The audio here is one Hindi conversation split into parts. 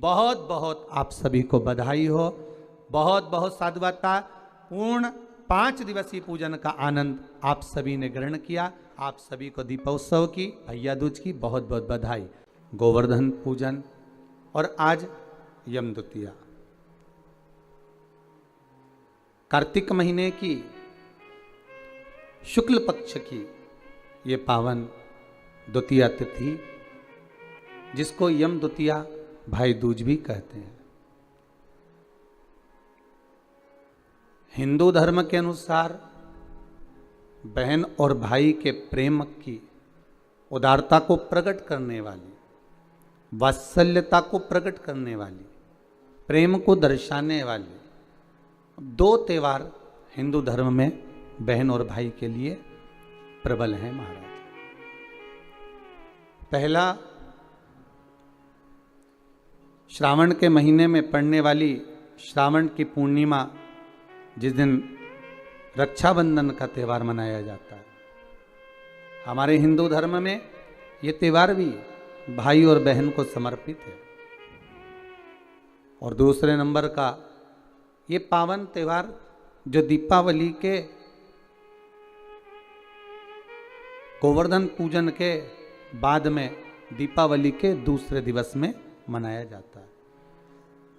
बहुत बहुत आप सभी को बधाई हो। बहुत बहुत साधुवाता पूर्ण 5 दिवसीय पूजन का आनंद आप सभी ने ग्रहण किया। आप सभी को दीपोत्सव की, भैया दूज की बहुत बहुत बधाई। गोवर्धन पूजन और आज यम द्वितीया, कार्तिक महीने की शुक्ल पक्ष की ये पावन द्वितीया तिथि, जिसको यम द्वितीया भाई दूज भी कहते हैं। हिंदू धर्म के अनुसार बहन और भाई के प्रेम की उदारता को प्रकट करने वाली, वात्सल्यता को प्रकट करने वाली, प्रेम को दर्शाने वाली 2 त्यौहार हिंदू धर्म में बहन और भाई के लिए प्रबल हैं महाराज। पहला, श्रावण के महीने में पड़ने वाली श्रावण की पूर्णिमा, जिस दिन रक्षाबंधन का त्यौहार मनाया जाता है। हमारे हिंदू धर्म में ये त्यौहार भी भाई और बहन को समर्पित है। और दूसरे नंबर का ये पावन त्यौहार जो दीपावली के गोवर्धन पूजन के बाद में दीपावली के दूसरे दिवस में मनाया जाता है,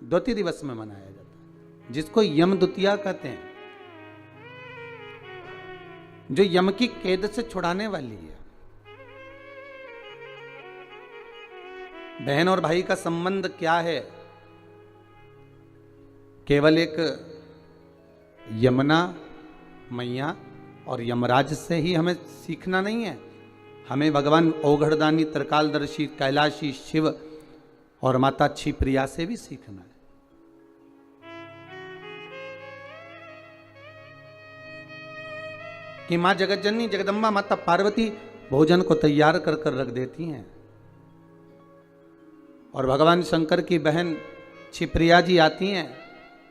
द्वितीय दिवस में मनाया जाता है, जिसको यम द्वितीया कहते हैं, जो यम की कैद से छुड़ाने वाली है। बहन और भाई का संबंध क्या है? केवल एक यमुना मैया और यमराज से ही हमें सीखना नहीं है। हमें भगवान औघड़दानी, त्रिकालदर्शी, कैलाशी शिव और माता क्षिप्रिया से भी सीखना है। कि मां जगतजननी जगदम्बा माता पार्वती भोजन को तैयार कर कर रख देती हैं और भगवान शंकर की बहन क्षिप्रिया जी आती हैं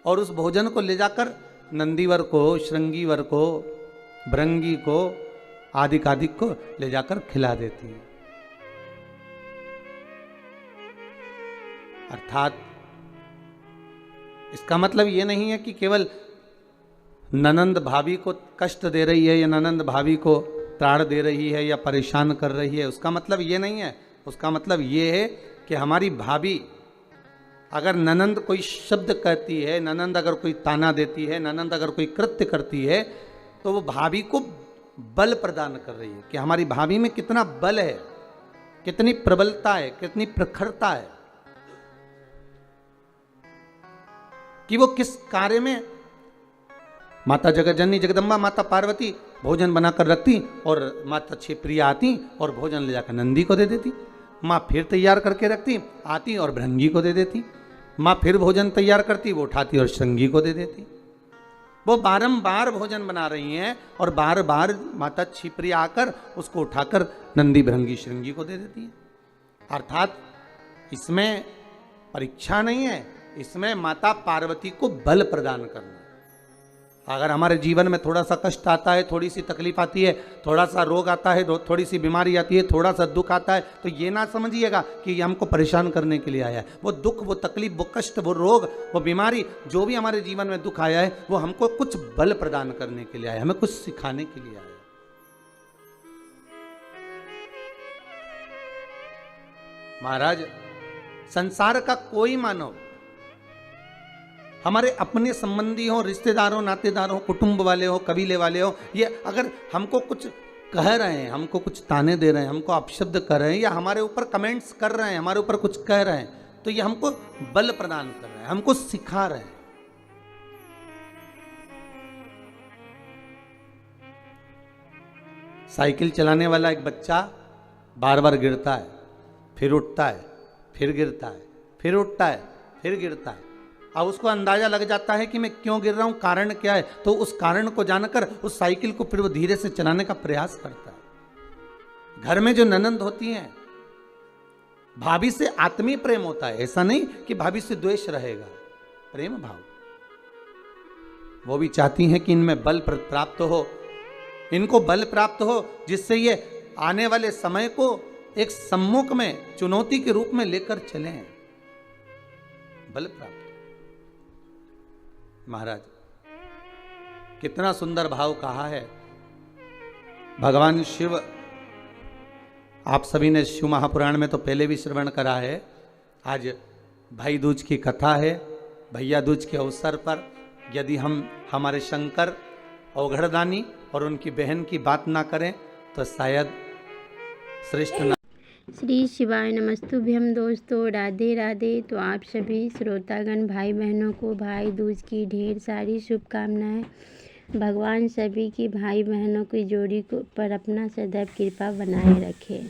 और उस भोजन को ले जाकर नंदीवर को, श्रृंगीवर को, भृंगी को, आदिक को ले जाकर खिला देती हैं। अर्थात इसका मतलब ये नहीं है कि केवल ननंद भाभी को कष्ट दे रही है या ननंद भाभी को त्राण दे रही है या परेशान कर रही है, उसका मतलब ये नहीं है। उसका मतलब ये है कि हमारी भाभी अगर ननंद कोई शब्द कहती है, ननंद अगर कोई ताना देती है, ननंद अगर कोई कृत्य करती है, तो वो भाभी को बल प्रदान कर रही है कि हमारी भाभी में कितना बल है, कितनी प्रबलता है, कितनी प्रखरता है, कि वो किस कार्य में माता जगतजननी जगदम्बा माता पार्वती भोजन बनाकर रखती और माता क्षिप्रिया आती और भोजन ले जाकर नंदी को दे देती। माँ फिर तैयार करके रखती, आती और भृंगी को दे देती। माँ फिर भोजन तैयार करती, वो उठाती और श्रृंगी को दे देती। वो बारंबार भोजन बना रही हैं और बार बार माता क्षिप्रिया आकर उसको उठाकर नंदी, भृंगी, श्रृंगी को दे देती है। अर्थात इसमें परीक्षा नहीं है, इसमें माता पार्वती को बल प्रदान करना। अगर हमारे जीवन में थोड़ा सा कष्ट आता है, थोड़ी सी तकलीफ आती है, थोड़ा सा रोग आता है, थोड़ी सी बीमारी आती है, थोड़ा सा दुख आता है, तो ये ना समझिएगा कि ये हमको परेशान करने के लिए आया है। वो दुख, वो तकलीफ, वो कष्ट, वो रोग, वो बीमारी, जो भी हमारे जीवन में दुख आया है, वो हमको कुछ बल प्रदान करने के लिए आया है, हमें कुछ सिखाने के लिए आया है। महाराज, संसार का कोई मानव, हमारे अपने संबंधी हो, रिश्तेदार हो, नातेदार हो, कुटुंब वाले हो, कबीले वाले हो, ये अगर हमको कुछ कह रहे हैं, हमको कुछ ताने दे रहे हैं, हमको अपशब्द कर रहे हैं या हमारे ऊपर कमेंट्स कर रहे हैं, हमारे ऊपर कुछ कह रहे हैं, तो ये हमको बल प्रदान कर रहे हैं, हमको सिखा रहे हैं। साइकिल चलाने वाला एक बच्चा बार बार गिरता है, फिर उठता है, फिर गिरता है, फिर उठता है, फिर गिरता है। अब उसको अंदाजा लग जाता है कि मैं क्यों गिर रहा हूं, कारण क्या है, तो उस कारण को जानकर उस साइकिल को फिर वो धीरे से चलाने का प्रयास करता है। घर में जो ननंद होती हैं, भाभी से आत्मीय प्रेम होता है, ऐसा नहीं कि भाभी से द्वेष रहेगा, प्रेम भाव। वो भी चाहती हैं कि इनमें बल प्राप्त हो, इनको बल प्राप्त हो, जिससे ये आने वाले समय को एक सम्मुख में चुनौती के रूप में लेकर चलें। बल प्राप्त। महाराज कितना सुंदर भाव कहा है। भगवान शिव, आप सभी ने शिव महापुराण में तो पहले भी श्रवण करा है। आज भाई दूज की कथा है। भैया दूज के अवसर पर यदि हम हमारे शंकर औघड़दानी और उनकी बहन की बात ना करें तो शायद श्रेष्ठ ना। श्री शिवाय नमस्तुभ्यम दोस्तों, राधे राधे। तो आप सभी श्रोतागण भाई बहनों को भाई दूज की ढेर सारी शुभकामनाएं। भगवान सभी की भाई बहनों की जोड़ी को पर अपना सदैव कृपा बनाए रखे।